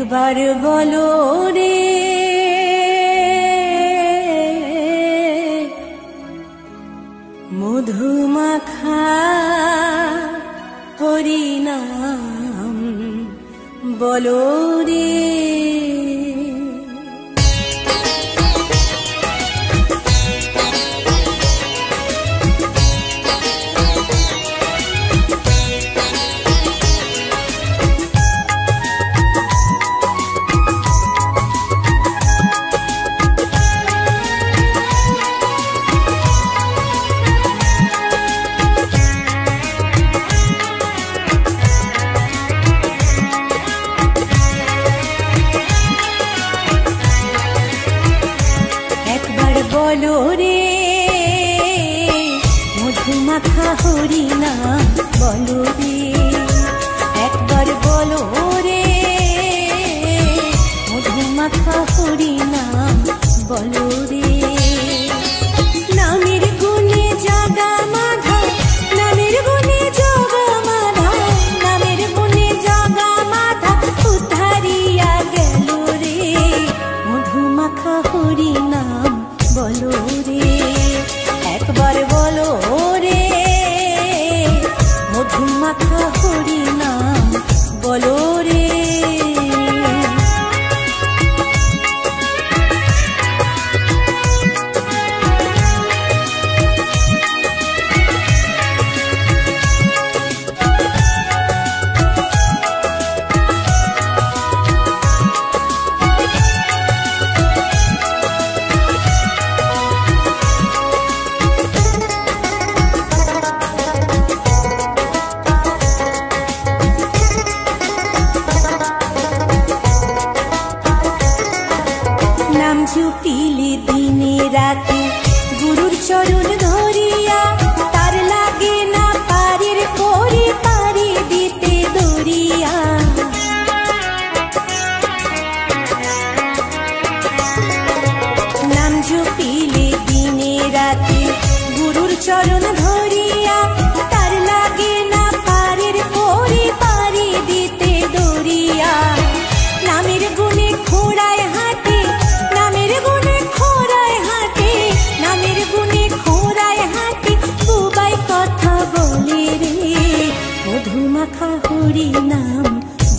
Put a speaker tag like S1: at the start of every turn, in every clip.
S1: একবার বলো রে মধুমাখা হরিনাম বলো রে। বলো রে মধুমাখা হরিনাম বলো রে, একবার বলো রে মধুমাখা হরিনাম বলো রে। নামের গুণে জাগা মাধা, নামের গুণে জগা মাধা, নামের গুণে জগা মাধা উদ্ধারিয়া গেল রে মধুমাখা হরিনাম বলো রে, একবার বলো রে মধুমাখা হরিনাম বলো রে। নাম জপিলে দিনে রাতে গুরুর চরণ ধরিয়া, তার লাগে না পারের পরে পারি দিতে দরিয়া। নাম জপিলে দিনে রাতে গুরুর চরণ ধরিয়া, তার লাগে না পারের পরে পারি দিতে দরিয়া। নামের গুণে খোড়ায় হাঁটে, নামের গুণে খোড়ায় হাঁটে, নামের গুণে খোড়ায় হাঁটে বুবাই কথা বলে রে মধুমাখা হরিনাম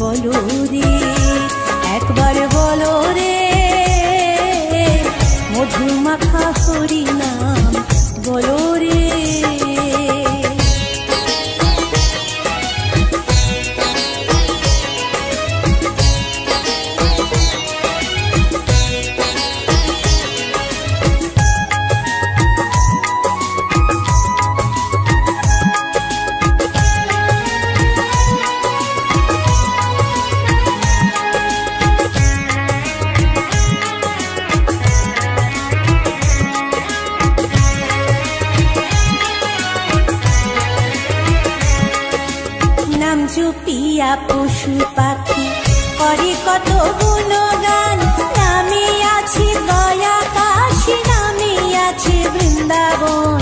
S1: বলো রে, একবার বলো রে মধুমাখা হরিনাম বলো রে। নাম জপিয়া পশু পাখি করে কত গুণগান, নামে আছে গয়া কাশী, নামে আছে বৃন্দাবন।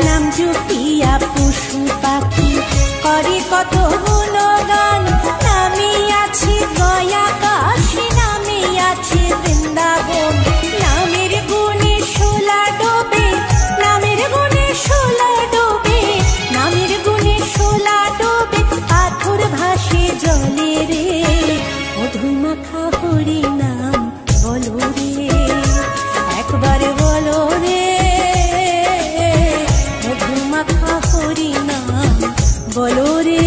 S1: নাম জপিয়া পশু পাখি করে কত গুণগান, নামে আছে গয়া কাশী, নামে আছে বৃন্দাবন। নামের গুণে শোলা ডোবে, নামের গুণে শোলা ডোবে, নামের গুণে শোলা ডোবে পাথর ভাসে জলে রে মধুমাখা হরিনাম বলো রে, একবার বলো রে মধুমাখা হরিনাম বলো রে।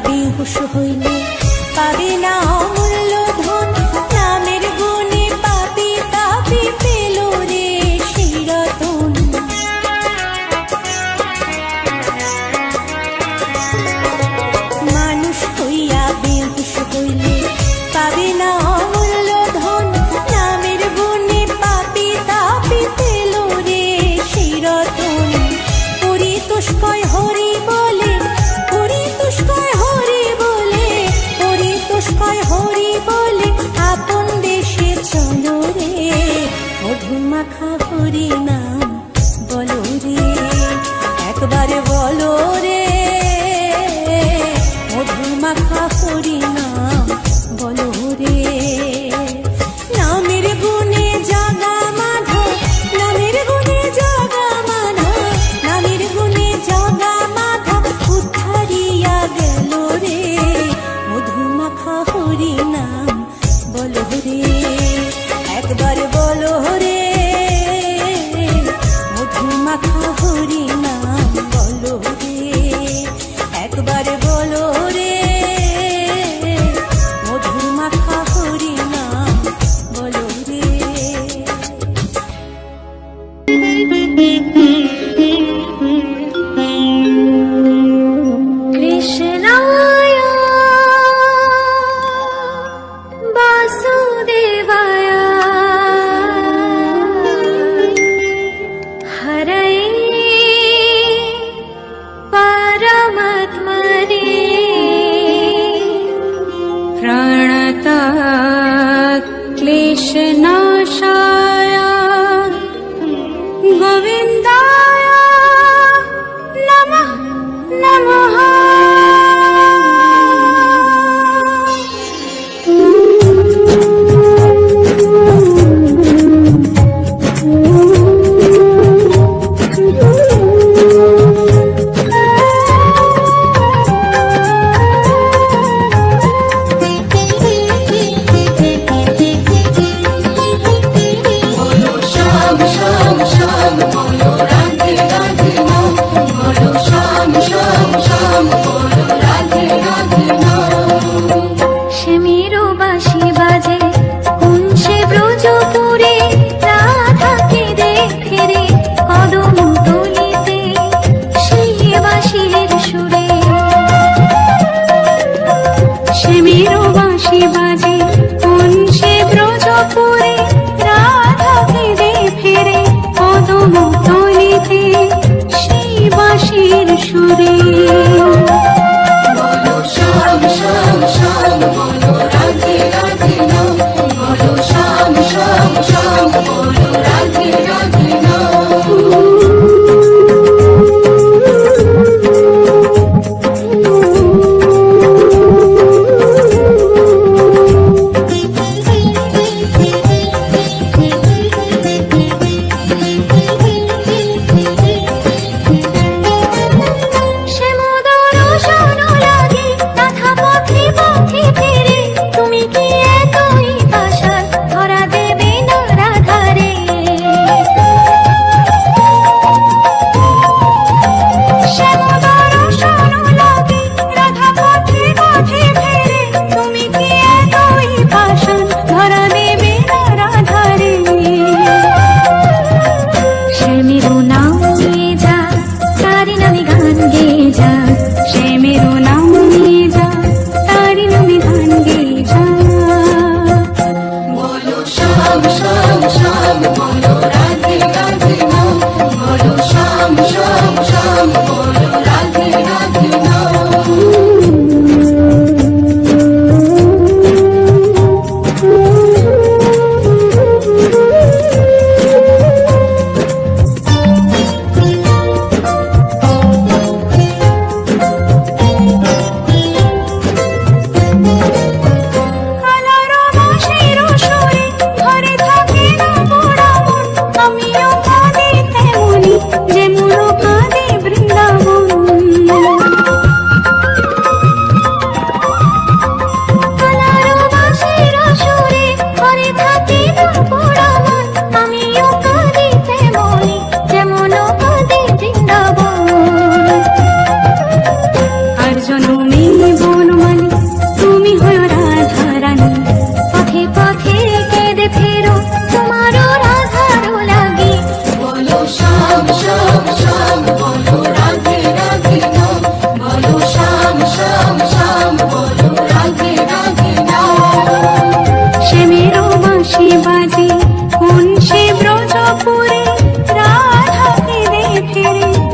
S1: বেহুশ হইলে পাবে না অমূল্য ধন, নামের গুণে পাপি তাপি পেল রে সেই রতন। মাখা হরি নাম বলো রে, একবারে বলো রে, মধু মাখা হরি নাম বলো রে। নামের গুণে জাগা মাধব, নামের গুণে জাগা মাধব, নামের গুণে জাগা মাধব উদ্ধারিয়া গেল রে, মধু মাখা হরি নাম বলো রে, একবার বলো রে, মধু মাখা হরি নাম বলো রে, একবার বলো রে, মধু মাখা হরি নাম বলো রে।
S2: কৃষ্ণায় বাসুদেবায় হরয়ে পরমাত্মনে প্রণত ক্লেশনাশায় গোবিন্দায় নমঃ নমঃ।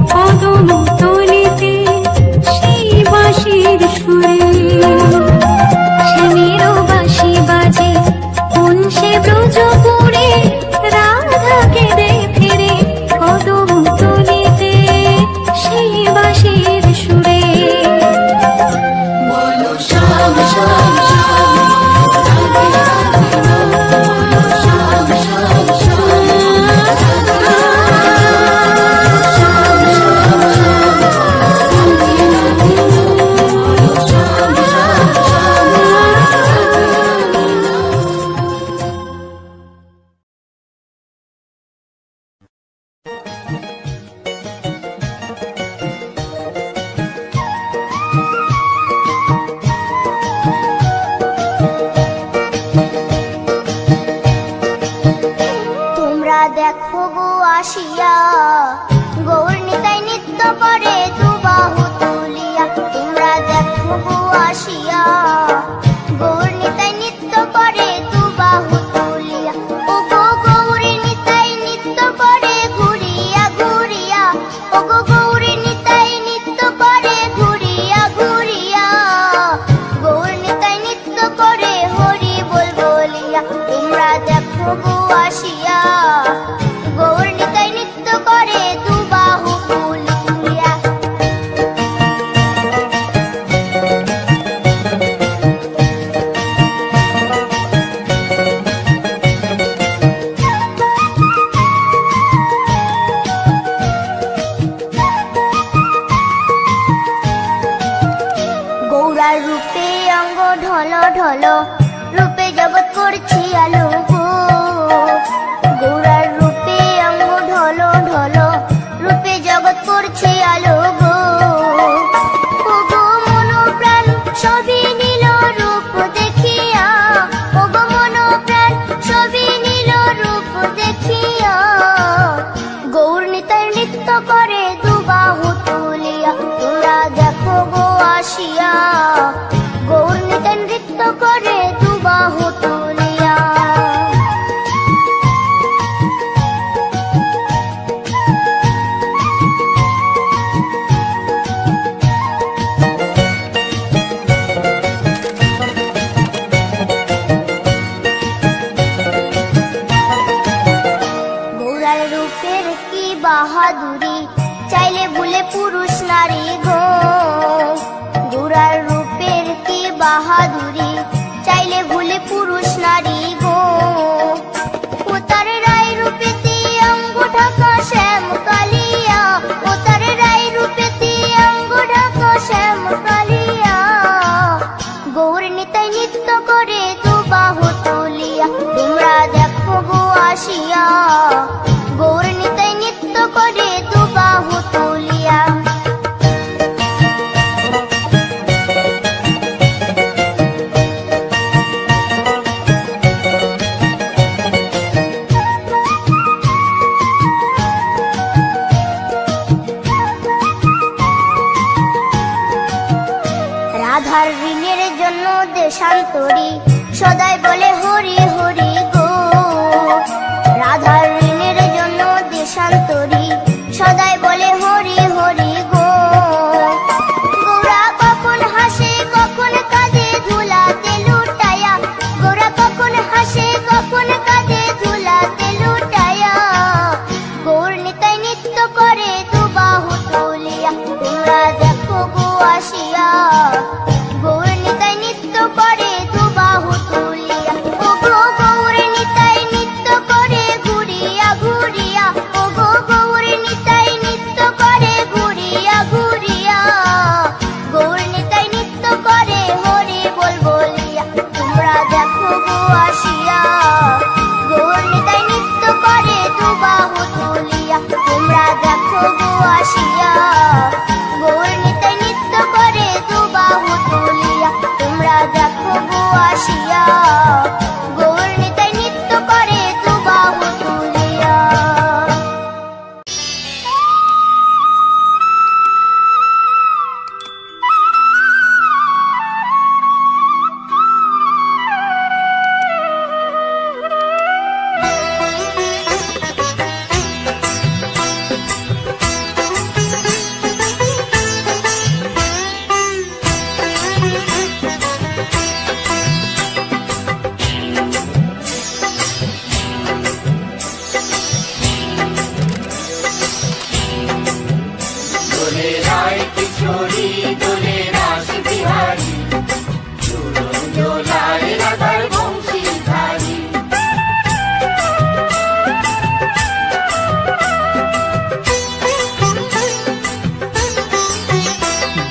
S3: পদম তলিতে সেই বাঁশির সুরে গৌর নিতাই নৃত্য করে দুবাহু তুলিয়া, ওগো গৌর নিতাই নৃত্য করে ঘুরিয়া ঘুরিয়া, ওগো গৌর নিতাই নৃত্য করে ঘুরিয়া ঘুরিয়া, গৌর নিতাই নৃত্য করে হরি বল বলিয়া, তোমরা দেখো গো আসিয়া, গৌর নিতাই নৃত্য করে দুবাহু তুলিয়া। গৌরার রূপে অঙ্গ ঢল ঢল, রূপে জগৎ করছি আলো গো, গৌরার রূপে অঙ্গ ঢল ঢল, রূপে জগৎ করছি আলো গো, ওগো মন প্রাণ সবই নীল রূপ দেখিয়া, ওগো মন প্রাণ সবই নীল রূপ দেখিয়া, গৌর নিতাই নৃত্য করে দুবাহু তুলিয়া, তোমরা দেখো গো আসিয়া, গৌর নিতাই নৃত্য করে দুবাহু তুলিয়া। গৌরার রূপের কি বাহাদুরি, চাইলে ভুলে পুরুষ নারী গো, গৌরার রূপের কি বাহাদুরি, চাইলে ভুলে পুরুষ নারী গো, ও তার রায় রূপেতে অঙ্গ ঢাকা শ্যাম কালিয়া, ও তার রায় রূপেতে অঙ্গ ঢাকা শ্যাম কালিয়া, গৌর নিতাই নৃত্য করে দুবাহু তুলিয়া, তোমরা দেখো গো আসিয়া, গৌর নিতাই নৃত্য করে দুবাহু তুলিয়া। রাধার ঋণের জন্য দেশান্তরী সদাই বলে হরি হরি গো, রাধার ঋণের জন্য দেশান্তরী সদাই বলে হরি হরি গো, গৌরা কখন হাসে কখন কাঁদে ধুলাতে লুটায়া, গৌরা কখন হাসে কখন কাঁদে ধুলাতে লুটায়া, গৌর নিতাই নৃত্য করে দুবাহু তুলিয়া, তোমরা দেখো গো আসিয়া, গৌর নিতাই নৃত্য করে দুবাহু তুলিয়া, ওগো গৌর নিতাই নৃত্য করে ঘুরিয়া ঘুরিয়া, ওগো গৌর নিতাই নৃত্য করে ঘুরিয়া ঘুরিয়া, গৌর নিতাই নৃত্য করে হরি বল বলিয়া, তোমরা দেখো গো আসিয়া, গৌর নিতাই নৃত্য করে দুবাহু তুলিয়া, তোমরা দেখো গো আসিয়া, গৌর নিতাই নৃত্য করে দুবাহু তুলিয়া, তোমরা দেখো গো আসিয়া, গৌর নিতাই নৃত্য করে দুবাহু তুলিয়া।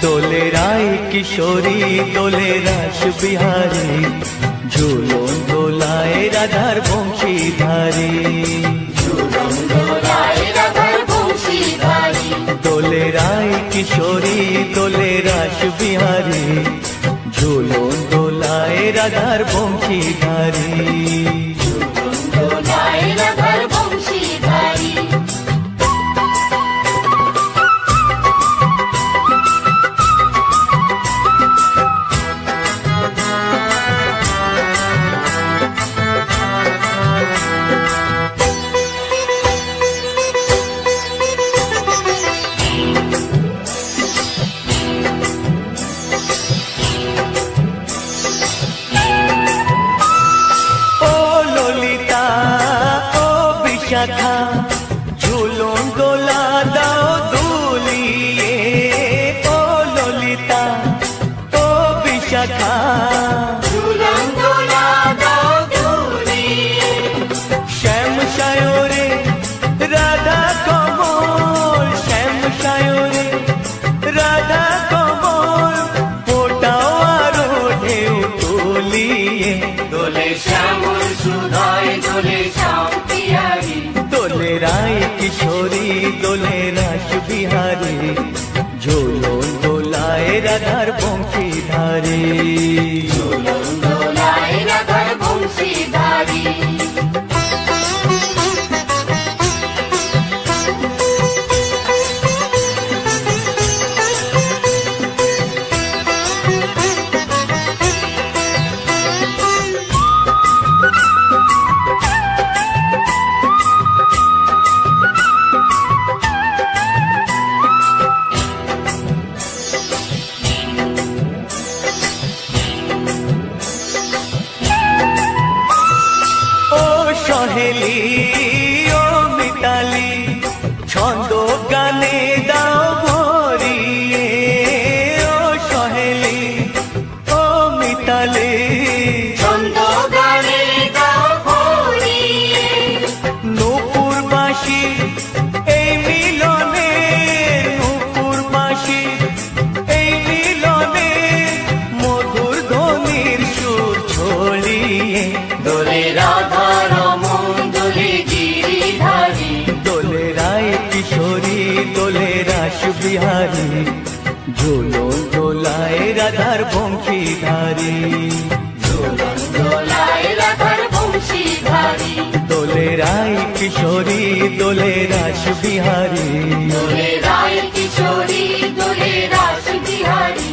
S4: দোলে রায় কিশোরী দোলে রাস বিহারী, ঝুলন দোলায় রাধার বংশীধারী, দোলে রায় কিশোরী দোলে রাস বিহারী, ঝুলন দোলায় রাধার বংশীধারী, শাখা শ্যাম সায়রে রাধা কমল, শ্যাম সায়রে রাধা কমল, ফোটাও আরো ঢেউ তুলিয়ে
S5: দোলে শ্যামল সুধায় দোলে শ্যাম বিহারী,
S4: দোলে রায় কিশোরী দোলে রাস বিহারী, ঝোলন দোলায় রাধার বংশীধারী,
S5: ঝুলন দোলায় রাধার বংশীধারী।
S4: সহেলি ও মিতালি ছন্দ গানে দাও ভরিয়ে, ও সহেলি ও মিতালি
S5: ছন্দ গানে গাও ভরিয়ে,
S4: নূপুর বাঁশি এই মিলনে, নূপুর বাঁশি এই মিলনে, মধুর ধ্বনির সুর ছড়িয়ে
S5: দোলে রাধা রমন দোলে গিরিধারী,
S4: দোলে রায় কিশোরী দোলে রাস বিহারী, ঝোলন দোলায় রাধার বংশীধারী,
S5: ঝুলন দোলায় রাধার বংশীধারী,
S4: দোলে রায় কিশোরী দোলে রাস বিহারী,
S5: দোলে রায় কিশোরী দোলে রাস বিহারী,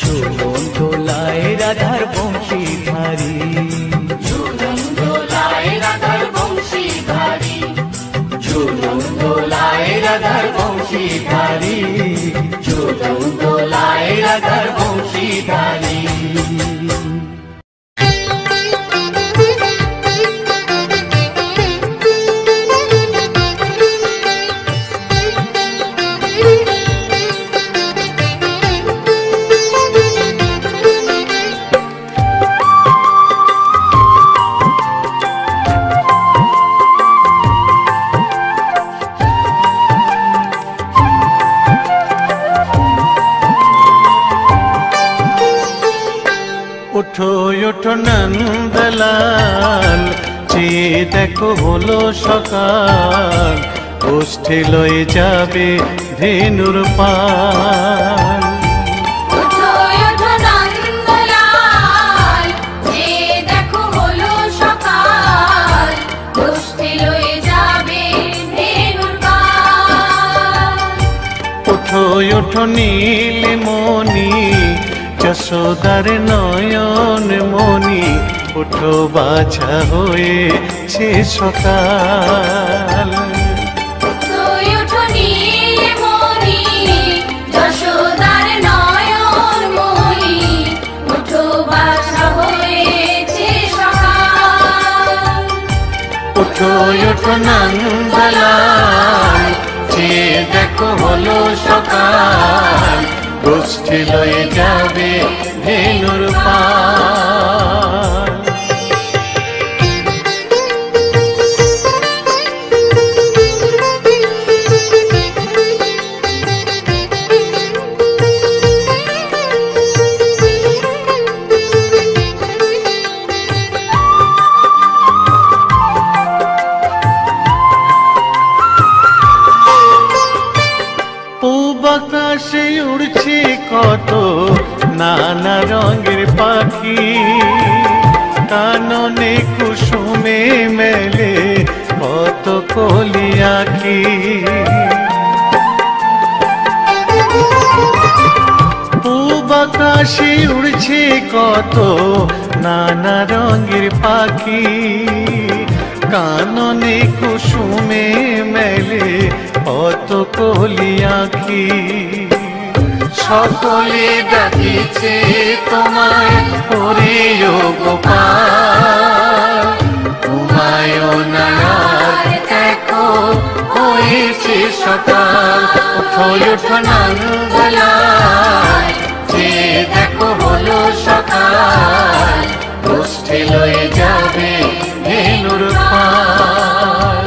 S4: ঝোলন দোলায় রাধার বংশীধারী,
S5: ঝুলন দোলায় রাধার বংশীধারী, ঝুলন দোলায় রাধার বংশীধারী, ঝুলন দোলায় রাধার বংশীধারী।
S6: ওঠো ওঠো নন্দলাল, চেয়ে দেখো হলো সকাল, গোষ্ঠী লয়ে যাবে ধেনুর পাল।
S2: ওঠো ওঠো নন্দলাল, যে দেখো হলো সকাল, গোষ্ঠী লয়ে যাবে ধেনুর পাল।
S6: ওঠো ওঠো নীলমণি, যশোদার নয়ন মণি, ওঠো বাছা হয়েছে সকাল।
S2: ওঠো ওঠো নীলমণি, যশোদার নয়ন মণি, ওঠো বাছা হয়েছে সকাল।
S6: ওঠো ওঠো নন্দলাল, চেয়ে দেখো হলো সকাল, গোষ্ঠী লয়ে যাবে ধেনুর পাল। পূব আকাশে উড়ছে কত নানা রঙের পাখি, কাননে কুসুমে মেলে কত কলি আঁখি। পূব আকাশে উড়ছে কত নানা রঙের পাখি, কাননে কুসুমে মেলে কত কলি আঁখি। সকলে ডাকিছে তোমায় ওরে ও গোপাল, ঘুমায়ো না আর দেখো হয়েছে সকাল। ওঠো ওঠো নন্দলাল, যে দেখো হলো সকাল গোষ্ঠী লয়ে যাবে ধেনুর পাল।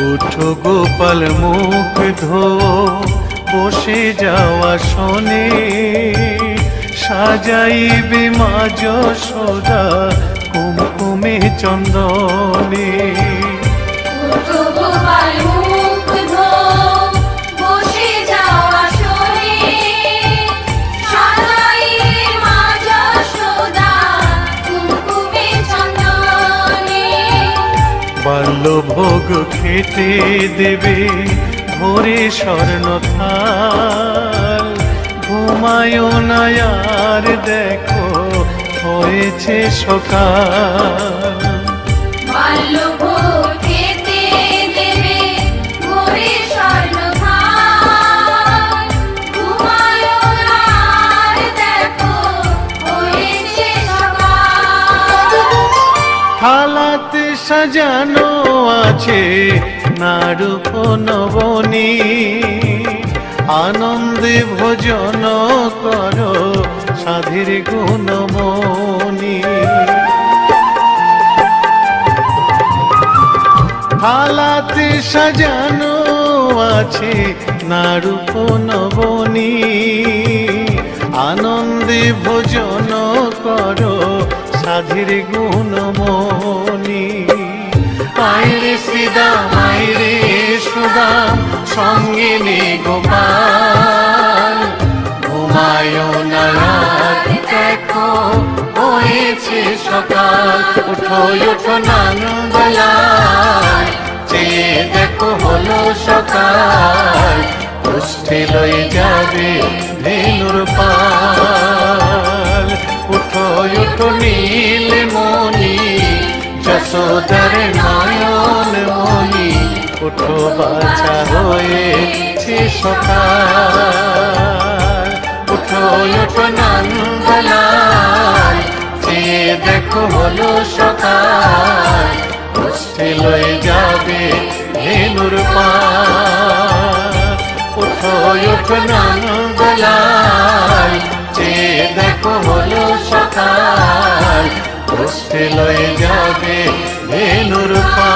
S4: উঠো গোপাল মুখ ধো বসে যাওয়া শোনে, সাজাইবে মা যশোদা কুমকুমে চন্দনে।
S2: উঠো গোপাল মুখ ধো বসে যাওয়া শোনে, সাজাইবে মা যশোদা কুমকুমে চন্দনে।
S4: বাল্যভোগ খেতে দেবে ভোরে স্বর্ণ থাল, ঘুমায় না আর দেখো হয়েছে সকাল।
S2: বাল্যভোগ খেতে দেবে ভোরে স্বর্ণ থাল, ঘুমায় না আর দেখো হয়েছে সকাল।
S4: থালাতে সাজানো আছে নাড়ুপ নবনী, আনন্দে ভোজন করো সাধীর গুণমণি। থালাতে সাজানো আছে নাড়ুপ নবনী, আনন্দে ভোজন করো সাধীর গুণমণি। আইরে শ্রীদাম আইরে সুদাম সঙ্গে নে গোপাল, ঘুমায় না রাত দেখো হয়েছে সকাল। উঠো উঠো নানবেলায় চেয়ে দেখো হলো সকাল, গোষ্ঠী লয়ে যাবে ধেনুর পাল। উঠো উঠো নীলমণি যশোদার নয়ন মণি, উঠো বাছা হয়েছে সকাল। উঠো উঠো নন্দলাল চেয়ে দেখো হলো সকাল, গোষ্ঠী লয়ে যাবে ধেনুর পাল। উঠো উঠো নন্দলাল চেয়ে দেখো হলো সকাল, গোষ্ঠী লয়ে যাবে ধেনুর পাল।